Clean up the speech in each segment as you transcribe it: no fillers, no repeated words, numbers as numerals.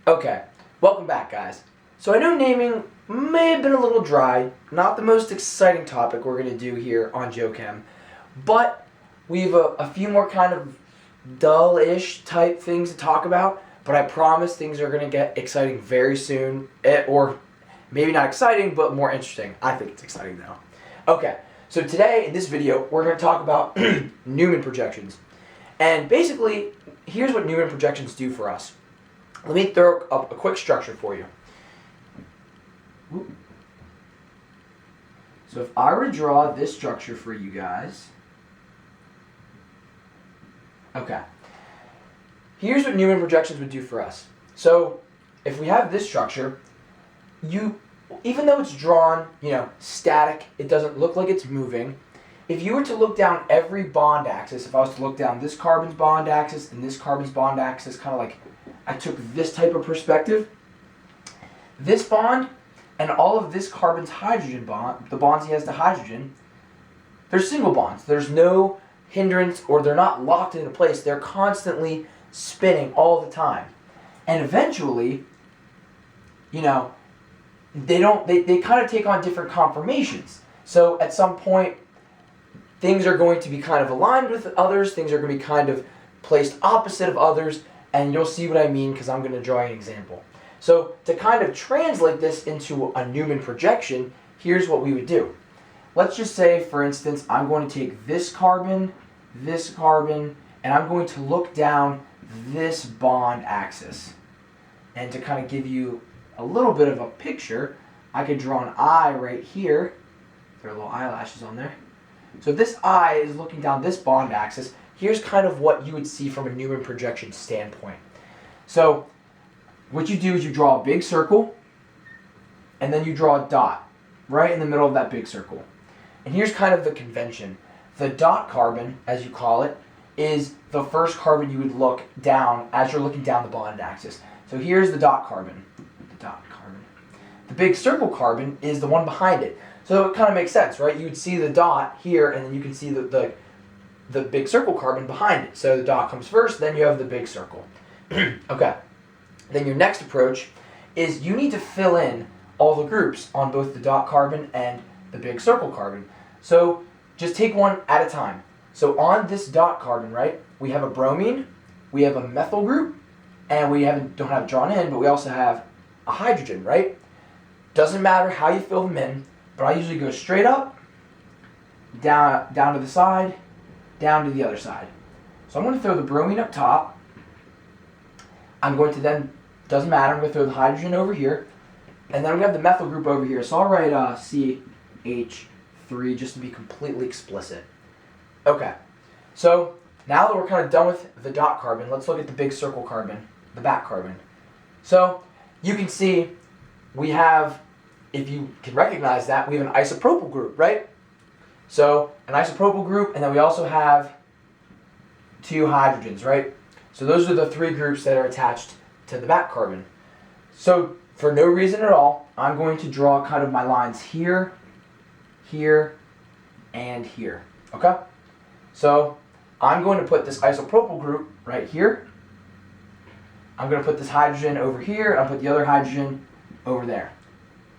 Okay, welcome back, guys. So I know naming may have been a little dry, not the most exciting topic we're going to do here on GeoChem, but we have a few more kind of dull-ish type things to talk about, but I promise things are going to get exciting very soon, or maybe not exciting, but more interesting. I think it's exciting though. Okay, so today in this video, we're going to talk about Newman projections. And basically, here's what Newman projections do for us. Let me throw up a quick structure for you. So if I were to draw this structure for you guys, okay, here's what Newman projections would do for us. So if we have this structure, even though it's drawn, static, it doesn't look like it's moving. If you were to look down every bond axis, if I was to look down this carbon's bond axis and this carbon's bond axis, kind of like I took this type of perspective, this bond and all of this carbon's hydrogen bond, the bonds he has to hydrogen, they're single bonds. There's no hindrance, or they're not locked into place. They're constantly spinning all the time. And eventually, they kind of take on different conformations. So at some point, things are going to be kind of aligned with others, things are going to be kind of placed opposite of others, and you'll see what I mean because I'm going to draw an example. So to kind of translate this into a Newman projection, here's what we would do. Let's just say, for instance, I'm going to take this carbon, and I'm going to look down this bond axis. And to kind of give you a little bit of a picture, I could draw an eye right here. There are little eyelashes on there. So if this eye is looking down this bond axis, here's kind of what you would see from a Newman projection standpoint. So what you do is you draw a big circle, and then you draw a dot right in the middle of that big circle. And here's kind of the convention. The dot carbon, as you call it, is the first carbon you would look down as you're looking down the bond axis. So here's the dot carbon. The big circle carbon is the one behind it. So it kind of makes sense, right? You would see the dot here, and then you can see the big circle carbon behind it. So the dot comes first, then you have the big circle. Okay. Then your next approach is you need to fill in all the groups on both the dot carbon and the big circle carbon. So just take one at a time. So on this dot carbon, right, we have a bromine, we have a methyl group, and we don't have it drawn in, but we also have a hydrogen, right? Doesn't matter how you fill them in, but I usually go straight up, down to the side, down to the other side. So I'm going to throw the bromine up top. I'm going to then, doesn't matter, I'm going to throw the hydrogen over here. And then I'm going to have the methyl group over here. So I'll write CH3 just to be completely explicit. Okay, so now that we're kind of done with the dot carbon, let's look at the big circle carbon, the back carbon. So you can see we have, if you can recognize that, we have an isopropyl group, right? So an isopropyl group, and then we also have two hydrogens, right? So those are the three groups that are attached to the back carbon. So for no reason at all, I'm going to draw kind of my lines here, here, and here, okay? So I'm going to put this isopropyl group right here. I'm going to put this hydrogen over here, and I'll put the other hydrogen over there.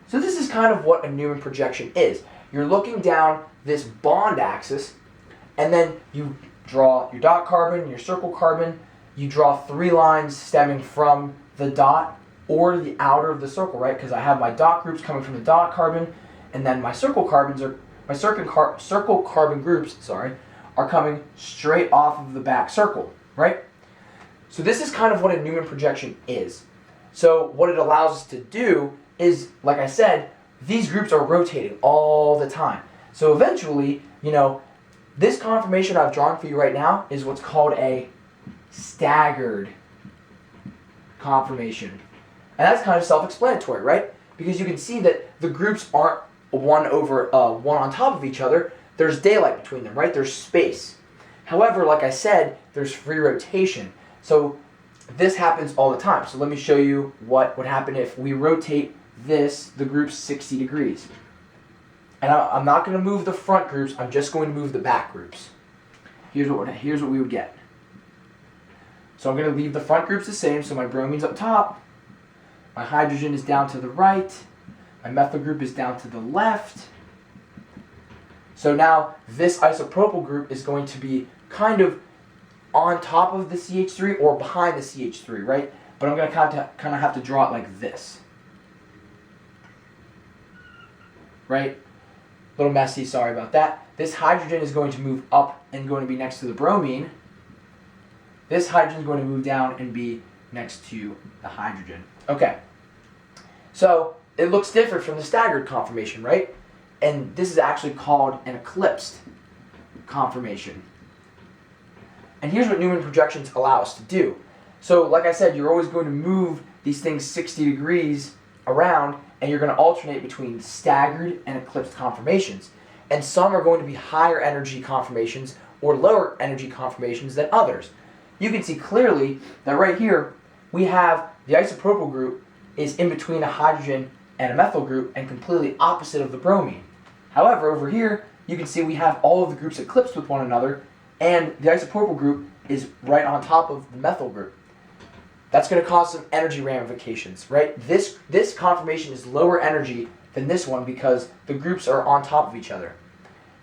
So this is kind of what a Newman projection is. You're looking down this bond axis, and then you draw your dot carbon, your circle carbon. You draw three lines stemming from the dot or the outer of the circle, right? Because I have my dot groups coming from the dot carbon, and then my circle carbons are circle carbon groups, are coming straight off of the back circle, right? So this is kind of what a Newman projection is. So what it allows us to do is, like I said, these groups are rotating all the time. So eventually, this conformation I've drawn for you right now is what's called a staggered conformation. And that's kind of self-explanatory, right? Because you can see that the groups aren't one on top of each other. There's daylight between them, right? There's space. However, like I said, there's free rotation. So this happens all the time. So let me show you what would happen if we rotate the group 60 degrees. And I'm not going to move the front groups, I'm just going to move the back groups. Here's what we would get. So I'm going to leave the front groups the same, so my bromine's up top, My hydrogen is down to the right. My methyl group is down to the left. So now this isopropyl group is going to be kind of on top of the CH3 or behind the CH3, right? But I'm going to kind of have to draw it like this. Right? A little messy, sorry about that. This hydrogen is going to move up and going to be next to the bromine. This hydrogen is going to move down and be next to the hydrogen. Okay. So it looks different from the staggered conformation, right? And this is actually called an eclipsed conformation. And here's what Newman projections allow us to do. So like I said, you're always going to move these things 60 degrees around, and you're going to alternate between staggered and eclipsed conformations. And some are going to be higher energy conformations or lower energy conformations than others. You can see clearly that right here we have the isopropyl group is in between a hydrogen and a methyl group and completely opposite of the bromine. However, over here you can see we have all of the groups eclipsed with one another, and the isopropyl group is right on top of the methyl group. That's going to cause some energy ramifications, right? This conformation is lower energy than this one because the groups are on top of each other.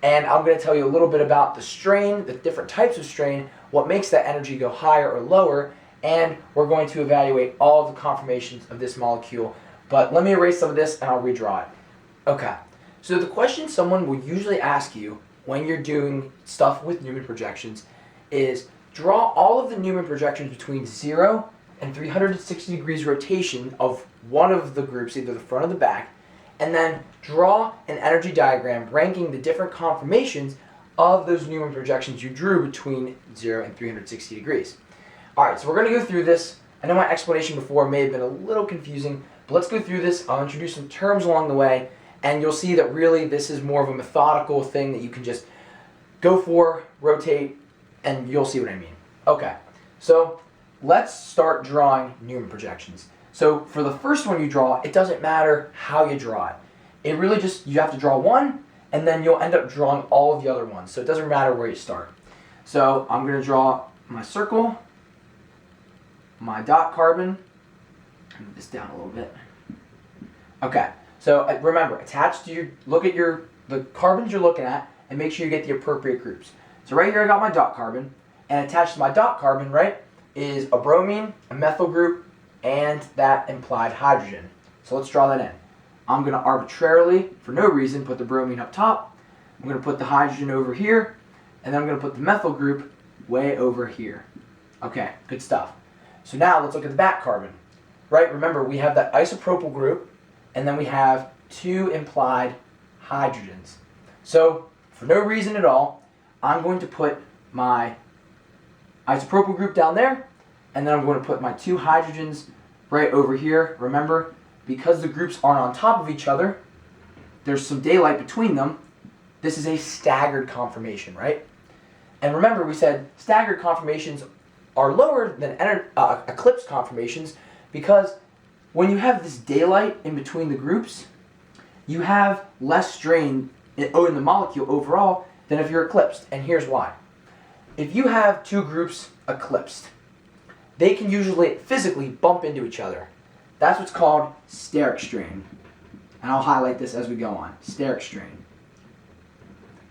And I'm going to tell you a little bit about the strain, the different types of strain, what makes that energy go higher or lower, and we're going to evaluate all of the conformations of this molecule. But let me erase some of this and I'll redraw it. Okay, so the question someone will usually ask you when you're doing stuff with Newman projections is draw all of the Newman projections between 0 and 360 degrees rotation of one of the groups, either the front or the back, and then draw an energy diagram ranking the different conformations of those Newman projections you drew between 0 and 360 degrees. Alright, so we're going to go through this. I know my explanation before may have been a little confusing, but let's go through this. I'll introduce some terms along the way, and you'll see that really this is more of a methodical thing that you can just go for, rotate, and you'll see what I mean. Okay, so let's start drawing Newman projections. So for the first one you draw, it doesn't matter how you draw it. It really just, you have to draw one, and then you'll end up drawing all of the other ones. So it doesn't matter where you start. So I'm going to draw my circle, my dot carbon. Move this down a little bit. Okay, so remember, attached to your, look at the carbons you're looking at, and make sure you get the appropriate groups. So right here I got my dot carbon, and attached to my dot carbon, right, is a bromine, a methyl group, and that implied hydrogen. So let's draw that in. I'm going to arbitrarily, for no reason, put the bromine up top. I'm going to put the hydrogen over here, and then I'm going to put the methyl group way over here. Okay, good stuff. So now let's look at the back carbon. Right, remember we have that isopropyl group, and then we have two implied hydrogens. So for no reason at all, I'm going to put my isopropyl group down there, and then I'm going to put my two hydrogens right over here. Remember, because the groups aren't on top of each other, there's some daylight between them. This is a staggered conformation, right? And remember, we said staggered conformations are lower than eclipsed conformations because when you have this daylight in between the groups, you have less strain in the molecule overall than if you're eclipsed. And here's why. If you have two groups eclipsed, they can usually physically bump into each other. That's what's called steric strain. And I'll highlight this as we go on. Steric strain.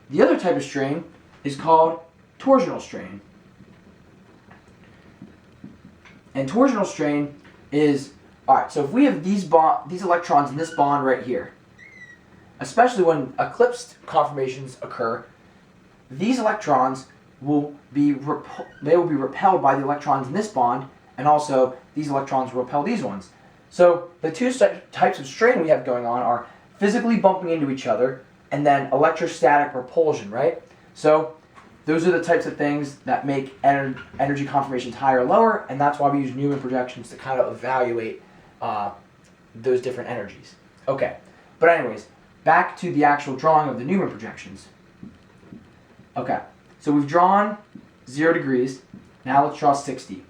The other type of strain is called torsional strain. And torsional strain is, alright, so if we have these electrons in this bond right here, especially when eclipsed conformations occur, these electrons will be repelled by the electrons in this bond, and also these electrons will repel these ones. So the two types of strain we have going on are physically bumping into each other and then electrostatic repulsion, right? So those are the types of things that make energy conformations higher or lower, and that's why we use Newman projections to kind of evaluate those different energies. Okay, but anyways, back to the actual drawing of the Newman projections. Okay, so we've drawn 0 degrees. Now let's draw 60.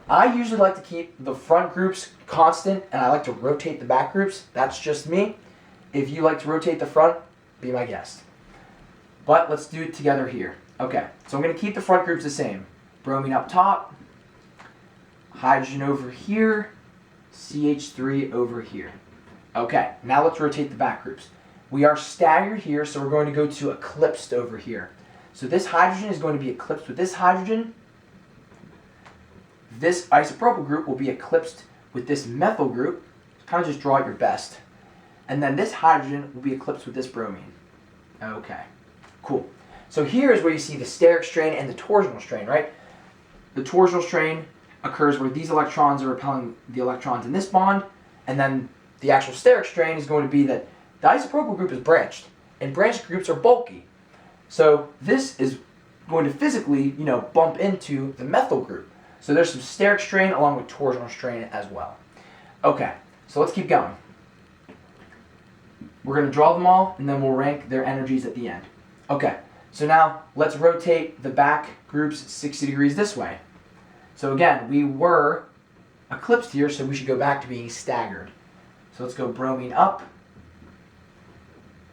I usually like to keep the front groups constant, and I like to rotate the back groups. That's just me. If you like to rotate the front, be my guest. But let's do it together here. Okay, so I'm going to keep the front groups the same. Bromine up top, hydrogen over here, CH3 over here. Okay, now let's rotate the back groups. We are staggered here, so we're going to go to eclipsed over here. So this hydrogen is going to be eclipsed with this hydrogen. This isopropyl group will be eclipsed with this methyl group. Kind of just draw it your best. And then this hydrogen will be eclipsed with this bromine. Okay, cool. So here is where you see the steric strain and the torsional strain, right? The torsional strain occurs where these electrons are repelling the electrons in this bond, and then the actual steric strain is going to be that the isopropyl group is branched, and branched groups are bulky. So this is going to physically, bump into the methyl group. So there's some steric strain along with torsional strain as well. Okay, so let's keep going. We're going to draw them all, and then we'll rank their energies at the end. Okay, so now let's rotate the back groups 60 degrees this way. So again, we were eclipsed here, so we should go back to being staggered. So let's go bromine up,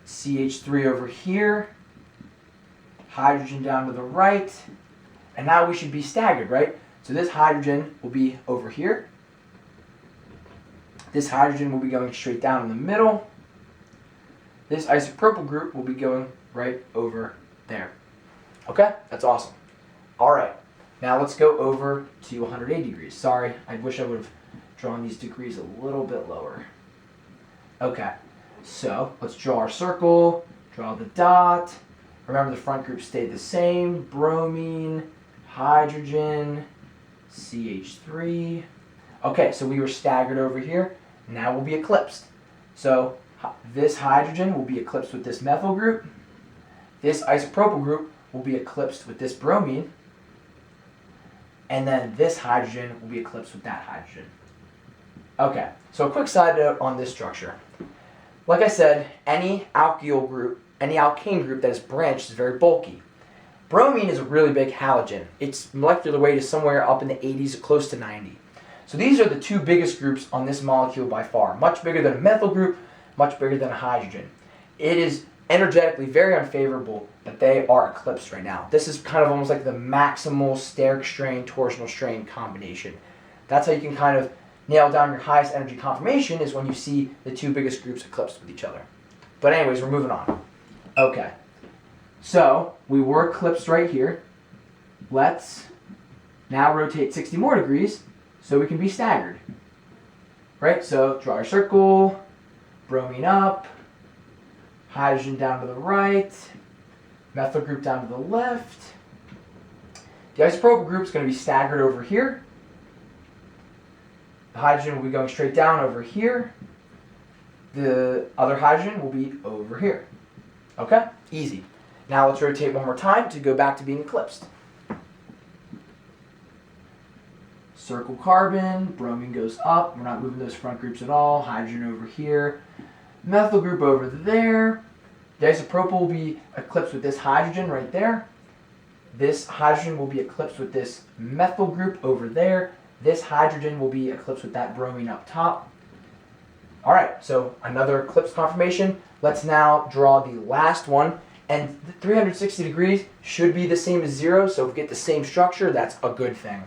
CH3 over here, hydrogen down to the right, and now we should be staggered, right? So this hydrogen will be over here. This hydrogen will be going straight down in the middle. This isopropyl group will be going right over there. Okay, that's awesome. All right, now let's go over to 180 degrees. Sorry, I wish I would have drawn these degrees a little bit lower. Okay, so let's draw our circle, draw the dot. Remember the front group stayed the same. Bromine, hydrogen, CH3. Okay, so we were staggered over here. Now we'll be eclipsed. So this hydrogen will be eclipsed with this methyl group. This isopropyl group will be eclipsed with this bromine. And then this hydrogen will be eclipsed with that hydrogen. Okay, so a quick side note on this structure. Like I said, any alkyl group, any alkane group that is branched is very bulky. Bromine is a really big halogen. Its molecular weight is somewhere up in the 80s, close to 90. So these are the two biggest groups on this molecule by far. Much bigger than a methyl group, much bigger than a hydrogen. It is energetically very unfavorable that they are eclipsed right now. This is kind of almost like the maximal steric strain, torsional strain combination. That's how you can kind of nail down your highest energy conformation, is when you see the two biggest groups eclipsed with each other. But anyways, we're moving on. Okay, so we were eclipsed right here. Let's now rotate 60 more degrees so we can be staggered. Right, so draw our circle, bromine up, hydrogen down to the right, methyl group down to the left. The isopropyl group is going to be staggered over here. The hydrogen will be going straight down over here. The other hydrogen will be over here. Okay? Easy. Now let's rotate one more time to go back to being eclipsed. Circle carbon, bromine goes up. We're not moving those front groups at all. Hydrogen over here. Methyl group over there. The isopropyl will be eclipsed with this hydrogen right there. This hydrogen will be eclipsed with this methyl group over there. This hydrogen will be eclipsed with that bromine up top. All right, so another eclipse conformation. Let's now draw the last one. And 360 degrees should be the same as 0, so if we get the same structure, that's a good thing.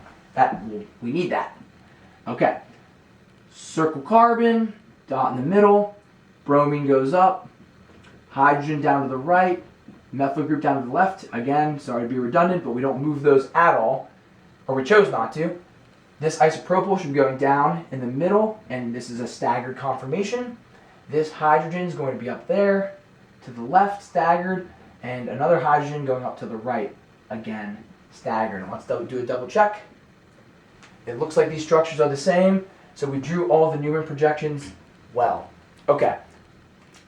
We need that. Okay, circle carbon, dot in the middle, bromine goes up, hydrogen down to the right, methyl group down to the left. Again, sorry to be redundant, but we don't move those at all, or we chose not to. This isopropyl should be going down in the middle, and this is a staggered conformation. This hydrogen is going to be up there, to the left, staggered, and another hydrogen going up to the right, again, staggered. And let's do a double check. It looks like these structures are the same, so we drew all the Newman projections well. Okay,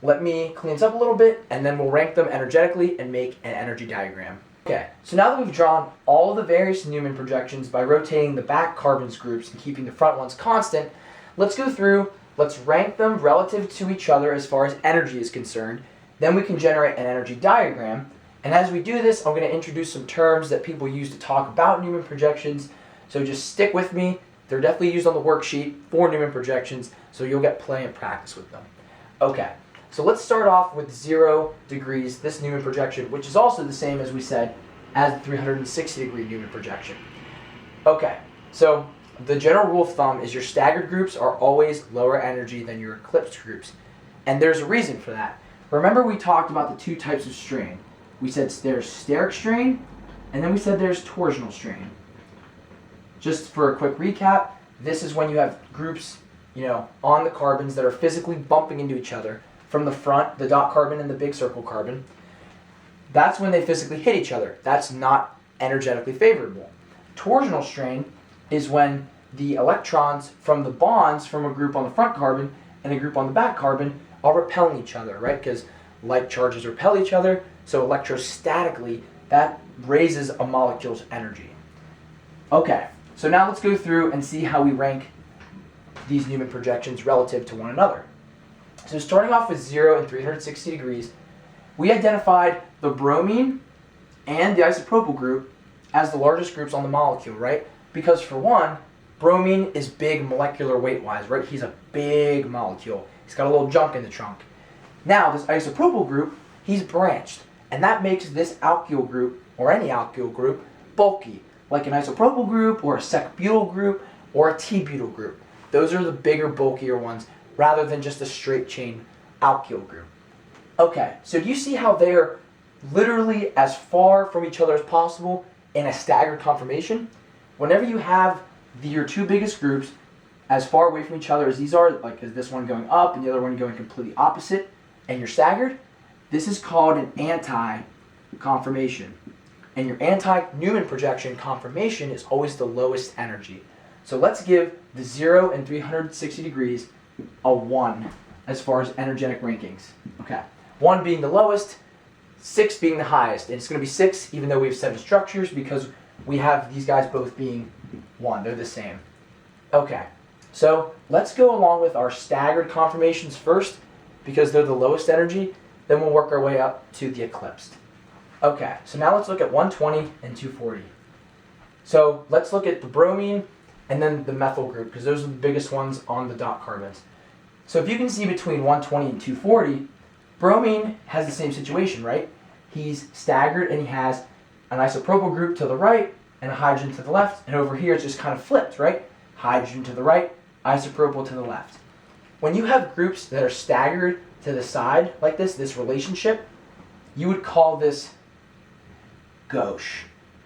let me clean this up a little bit, and then we'll rank them energetically and make an energy diagram. Okay, so now that we've drawn all of the various Newman projections by rotating the back carbons groups and keeping the front ones constant, let's go through, let's rank them relative to each other as far as energy is concerned. Then we can generate an energy diagram. And as we do this, I'm going to introduce some terms that people use to talk about Newman projections. So just stick with me. They're definitely used on the worksheet for Newman projections, so you'll get plenty of practice with them. Okay, so let's start off with 0 degrees, this Newman projection, which is also the same as we said as the 360 degree Newman projection. Okay, so the general rule of thumb is your staggered groups are always lower energy than your eclipsed groups. And there's a reason for that. Remember we talked about the two types of strain. We said there's steric strain, and then we said there's torsional strain. Just for a quick recap, this is when you have groups, on the carbons that are physically bumping into each other from the front, the dot carbon and the big circle carbon. That's when they physically hit each other. That's not energetically favorable. Torsional strain is when the electrons from the bonds from a group on the front carbon and a group on the back carbon are repelling each other, right? Because like charges repel each other, so electrostatically that raises a molecule's energy. Okay, so now let's go through and see how we rank these Newman projections relative to one another. So starting off with 0 and 360 degrees, we identified the bromine and the isopropyl group as the largest groups on the molecule, right? Because for one, bromine is big molecular weight-wise, right? He's a big molecule. He's got a little junk in the trunk. Now, this isopropyl group, he's branched, and that makes this alkyl group, or any alkyl group, bulky, like an isopropyl group, or a sec-butyl group, or a T-butyl group. Those are the bigger, bulkier ones, rather than just a straight-chain alkyl group. Okay, so do you see how they're literally as far from each other as possible in a staggered conformation? Whenever you have your two biggest groups as far away from each other as these are, like is this one going up and the other one going completely opposite, and you're staggered, this is called an anti-conformation. And your anti-Newman projection conformation is always the lowest energy. So let's give the 0 and 360 degrees a 1 as far as energetic rankings. Okay, 1 being the lowest, 6 being the highest. And it's going to be 6 even though we have 7 structures because we have these guys both being 1. They're the same. Okay, so let's go along with our staggered conformations first because they're the lowest energy. Then we'll work our way up to the eclipsed. Okay, so now let's look at 120 and 240. So let's look at the bromine and then the methyl group because those are the biggest ones on the dot carbons. So if you can see between 120 and 240, bromine has the same situation, right? He's staggered and he has an isopropyl group to the right and a hydrogen to the left, and over here it's just kind of flipped, right? Hydrogen to the right, isopropyl to the left. When you have groups that are staggered to the side like this relationship, you would call this gauche,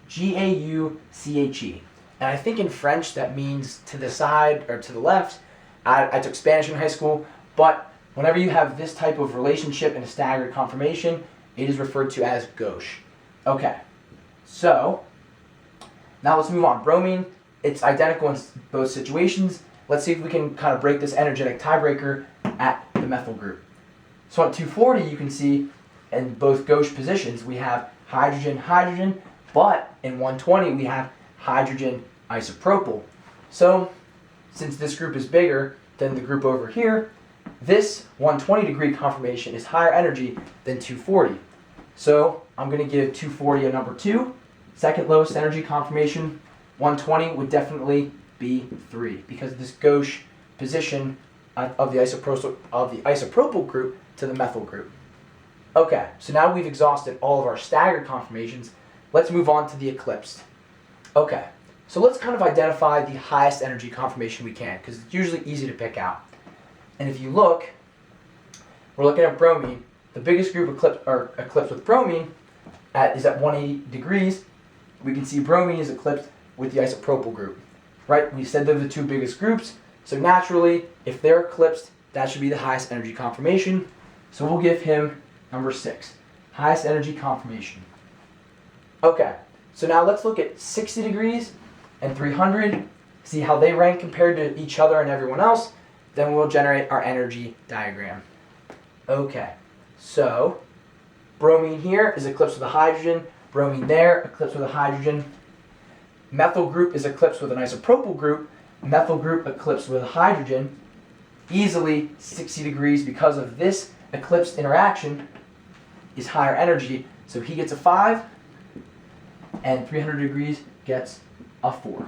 G-A-U-C-H-E. And I think in French that means to the side or to the left. I took Spanish in high school, but whenever you have this type of relationship in a staggered conformation, it is referred to as gauche. Okay, so now let's move on. Bromine, it's identical in both situations. Let's see if we can kind of break this energetic tiebreaker at the methyl group. So at 240, you can see in both gauche positions, we have hydrogen, hydrogen, but in 120, we have hydrogen isopropyl. So since this group is bigger than the group over here, this 120 degree conformation is higher energy than 240. So I'm going to give 240 a number 2. Second lowest energy conformation, 120 would definitely be 3 because of this gauche position of the isopropyl group to the methyl group. Okay, so now we've exhausted all of our staggered conformations. Let's move on to the eclipsed. Okay, so let's kind of identify the highest energy conformation we can because it's usually easy to pick out. And if you look, we're looking at bromine. The biggest group eclipsed with bromine is at 180 degrees. We can see bromine is eclipsed with the isopropyl group, right? We said they're the two biggest groups, so naturally, if they're eclipsed, that should be the highest energy conformation. So we'll give him number 6, highest energy conformation. Okay, so now let's look at 60 degrees and 300, see how they rank compared to each other and everyone else. Then we'll generate our energy diagram. Okay, so bromine here is eclipsed with a hydrogen, bromine there, eclipsed with a hydrogen. Methyl group is eclipsed with an isopropyl group, methyl group eclipsed with a hydrogen. Easily 60 degrees because of this eclipsed interaction is higher energy, so he gets a 5, and 300 degrees gets a 4.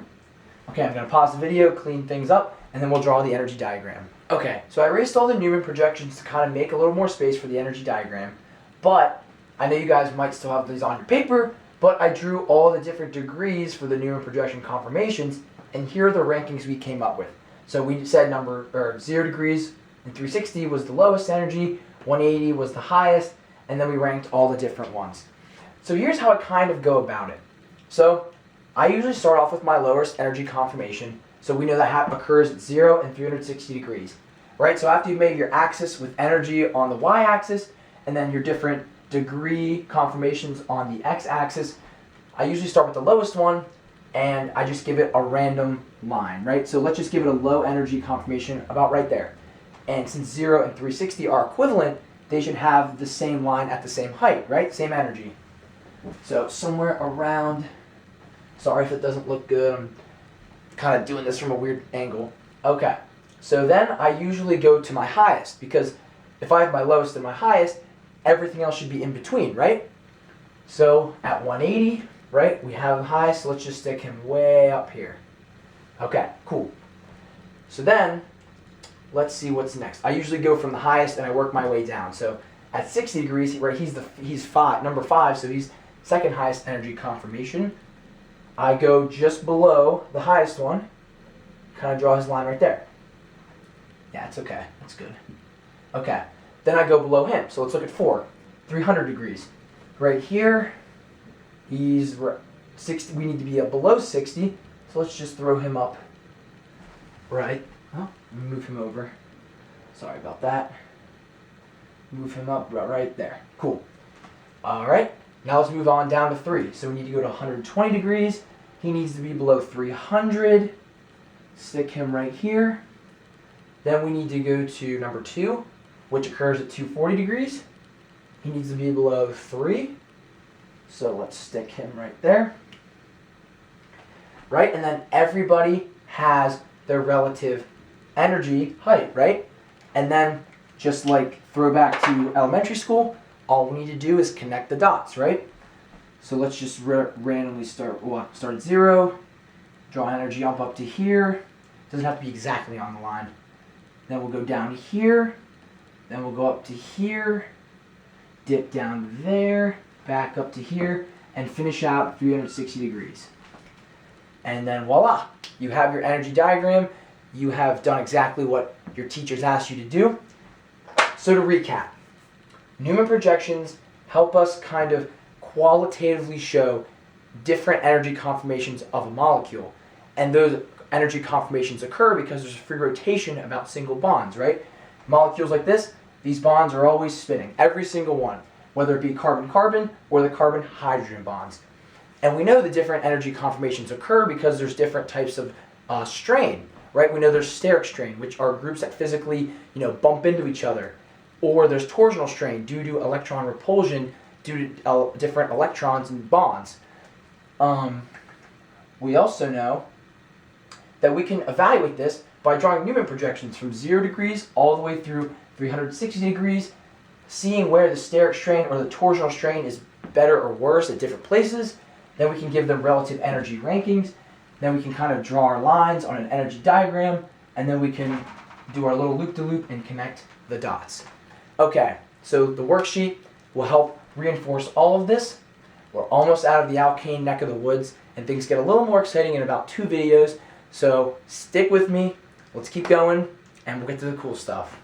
Okay, I'm going to pause the video, clean things up, and then we'll draw the energy diagram. Okay, so I erased all the Newman projections to kind of make a little more space for the energy diagram, but I know you guys might still have these on your paper, but I drew all the different degrees for the Newman projection conformations and here are the rankings we came up with. So we said 0 degrees and 360 was the lowest energy, 180 was the highest, and then we ranked all the different ones. So here's how I kind of go about it. So I usually start off with my lowest energy conformation. So we know that occurs at 0 and 360 degrees, right? So after you've made your axis with energy on the y-axis, and then your different degree conformations on the x-axis, I usually start with the lowest one, and I just give it a random line, right? So let's just give it a low energy conformation about right there. And since 0 and 360 are equivalent, they should have the same line at the same height, right? Same energy. So somewhere around, sorry if it doesn't look good, I'm kind of doing this from a weird angle. Okay, so then I usually go to my highest, because if I have my lowest and my highest, everything else should be in between, right? So at 180, right, we have the highest, so let's just stick him way up here. Okay, cool. So then, let's see what's next. I usually go from the highest and I work my way down. So at 60 degrees, right, he's number 5, so he's second highest energy conformation. I go just below the highest one, kind of draw his line right there. Yeah, it's okay, that's good. Okay, then I go below him, so let's look at 4, 300 degrees. Right here, he's 60, we need to be below 60, so let's just throw him up right. Oh, move him over. Sorry about that. Move him up right there. Cool. All right, now let's move on down to 3. So we need to go to 120 degrees. He needs to be below 300. Stick him right here. Then we need to go to number 2, which occurs at 240 degrees. He needs to be below 3. So let's stick him right there. Right, and then everybody has their relative energy height, right? And then just like throwback to elementary school, all we need to do is connect the dots, right? So let's just randomly start at 0, draw energy up to here. Doesn't have to be exactly on the line. Then we'll go down here, then we'll go up to here, dip down there, back up to here, and finish out 360 degrees. And then voila, you have your energy diagram. You have done exactly what your teachers asked you to do. So to recap, Newman projections help us kind of qualitatively show different energy conformations of a molecule. And those energy conformations occur because there's a free rotation about single bonds, right? Molecules like this, these bonds are always spinning, every single one, whether it be carbon-carbon or the carbon-hydrogen bonds. And we know the different energy conformations occur because there's different types of strain, right? We know there's steric strain, which are groups that physically, bump into each other. Or there's torsional strain due to electron repulsion due to different electrons and bonds. We also know that we can evaluate this by drawing Newman projections from 0 degrees all the way through 360 degrees, seeing where the steric strain or the torsional strain is better or worse at different places. Then we can give them relative energy rankings. Then we can kind of draw our lines on an energy diagram, and then we can do our little loop-de-loop and connect the dots. Okay, so the worksheet will help reinforce all of this. We're almost out of the alkane neck of the woods, and things get a little more exciting in about 2 videos. So stick with me, let's keep going, and we'll get to the cool stuff.